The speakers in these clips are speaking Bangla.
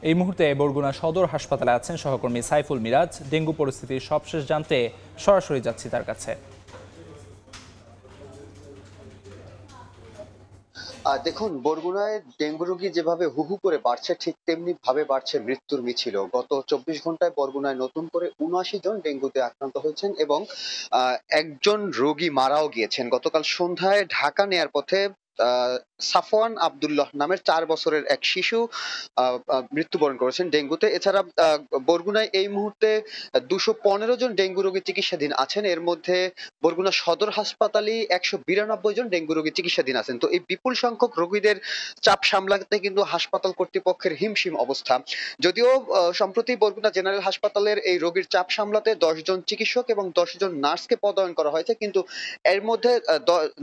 এই মুহূর্তে বরগুনা সদর হাসপাতালে আছেন সহকর্মী সাইফুল মিরাজ। ডেঙ্গু পরিস্থিতির সবশেষ জানতে সরাসরি যাচ্ছি তার কাছে। দেখুন, বরগুনায় ডেঙ্গু রোগী যেভাবে হু হু করে বাড়ছে, ঠিক তেমনি ভাবে বাড়ছে মৃত্যুর মিছিল। গত ২৪ ঘন্টায় বরগুনায় নতুন করে ৭৯ জন ডেঙ্গুতে আক্রান্ত হয়েছেন এবং একজন রোগী মারাও গিয়েছেন। গতকাল সন্ধ্যায় ঢাকা নেয়ার পথে সাফওয়ান আব্দুল্লাহ নামের ৪ বছরের এক শিশু মৃত্যুবরণ করেছেন ডেঙ্গুতে। এছাড়া বরগুনায় এই মুহূর্তে ২১৫ জন ডেঙ্গু রোগী চিকিৎসাধীন আছেন। এর মধ্যে বরগুনা সদর হাসপাতালেই ১৯২ জন ডেঙ্গু রোগী চিকিৎসাধীন আছেন। তো এই বিপুল সংখ্যক রোগীদের চাপ সামলাতে কিন্তু হাসপাতাল কর্তৃপক্ষের হিমশিম অবস্থা। যদিও সম্প্রতি বরগুনা জেনারেল হাসপাতালের এই রোগীর চাপ সামলাতে ১০ জন চিকিৎসক এবং ১০ জন নার্সকে পদায়ন করা হয়েছে, কিন্তু এর মধ্যে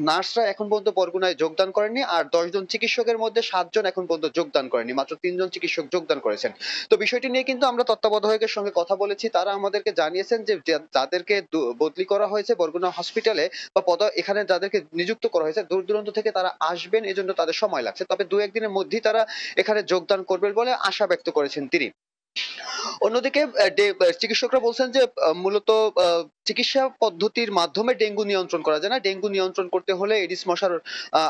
নার্সরা এখন পর্যন্ত বরগুনায় যোগদান করেননি, আর ১০ জন চিকিৎসকের মধ্যে ৭ জন এখন পর্যন্ত যোগদান করেনি, মাত্র ৩ জন চিকিৎসক যোগদান করেছেন। তো বিষয়টি নিয়ে কিন্তু আমরা তত্ত্বাবধায়কের সঙ্গে কথা বলেছি। তারা আমাদেরকে জানিয়েছেন যে যাদেরকে বদলি করা হয়েছে বরগুনা হসপিটালে বা এখানে যাদেরকে নিযুক্ত করা হয়েছে, দূর দূরান্ত থেকে তারা আসবেন, এজন্য তাদের সময় লাগছে। তবে ২-১ দিনের মধ্যেই তারা এখানে যোগদান করবেন বলে আশা ব্যক্ত করেছেন তিনি। অন্যদিকে চিকিৎসকরা বলছেন যে মূলত চিকিৎসা পদ্ধতির মাধ্যমে ডেঙ্গু নিয়ন্ত্রণ করা যায় না। ডেঙ্গু নিয়ন্ত্রণ করতে হলে এডিস মশার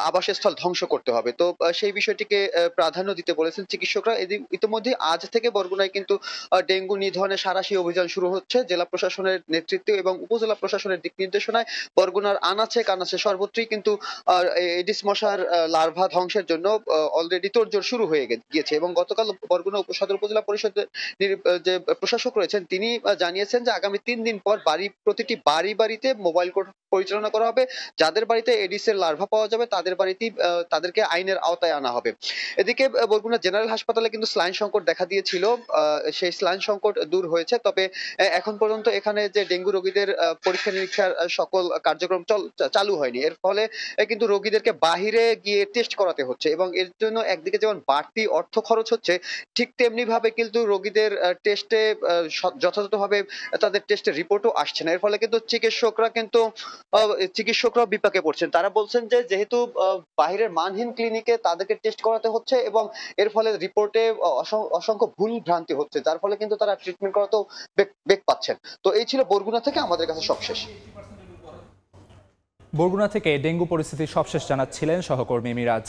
আবাসস্থল ধ্বংস করতে হবে। তো সেই বিষয়টিকে প্রাধান্য দিতে বলেছেন চিকিৎসকরা। ইতিমধ্যে আজ থেকে বরগুনায় কিন্তু ডেঙ্গু নিধনে সাঁড়াশি অভিযান শুরু হচ্ছে। জেলা প্রশাসনের নেতৃত্বে এবং উপজেলা প্রশাসনের দিক নির্দেশনায় বরগুনার আনাচে কানাচে সর্বত্রই কিন্তু এডিস মশার লার্ভা ধ্বংসের জন্য অলরেডি তোড়জোড় শুরু হয়ে গিয়েছে। এবং গতকাল বরগুনা সদর উপজেলা পরিষদের যে প্রশাসক রয়েছেন তিনি জানিয়েছেন যে আগামী ৩ দিন পর প্রতিটি বাড়িতে মোবাইল কোর্ট পরিচালনা করা হবে। যাদের বাড়িতে এডিস এর লার্ভা পাওয়া যাবে তাদের বাড়িতেই তাদেরকে আইনের আওতায় আনা হবে। এদিকে বরগুনা জেনারেল হাসপাতালে কিন্তু স্লাইন সংকট দেখা দিয়েছিল। সেই স্লাইন সংকট দূর হয়েছে। তবে এখন পর্যন্ত এখানে যে ডেঙ্গু রোগীদের পরীক্ষা নিরীক্ষার সকল কার্যক্রম চালু হয়নি। এর ফলে কিন্তু রোগীদেরকে বাহিরে গিয়ে টেস্ট করাতে হচ্ছে এবং এর জন্য একদিকে যেমন বাড়তি অর্থ খরচ হচ্ছে, ঠিক তেমনি ভাবে কিন্তু রোগীদের টেস্টে যথাযথভাবে তাদের টেস্টের রিপোর্টও আসছে না। এর ফলে কিন্তু চিকিৎসকরাও বিপাকে পড়ছেন। তারা বলছেন যে যেহেতু বাহিরের মানহীন ক্লিনিকে তাদেরকে টেস্ট করাতে হচ্ছে এবং এর ফলে রিপোর্টে অসংখ্য ভুল ভ্রান্তি হচ্ছে, যার ফলে কিন্তু তারা ট্রিটমেন্ট করাতেও বেগ পাচ্ছেন। তো এই ছিল বরগুনা থেকে আমাদের কাছে সবশেষ। বরগুনা থেকে ডেঙ্গু পরিস্থিতির সবশেষ জানাচ্ছিলেন সহকর্মী মিরাজ।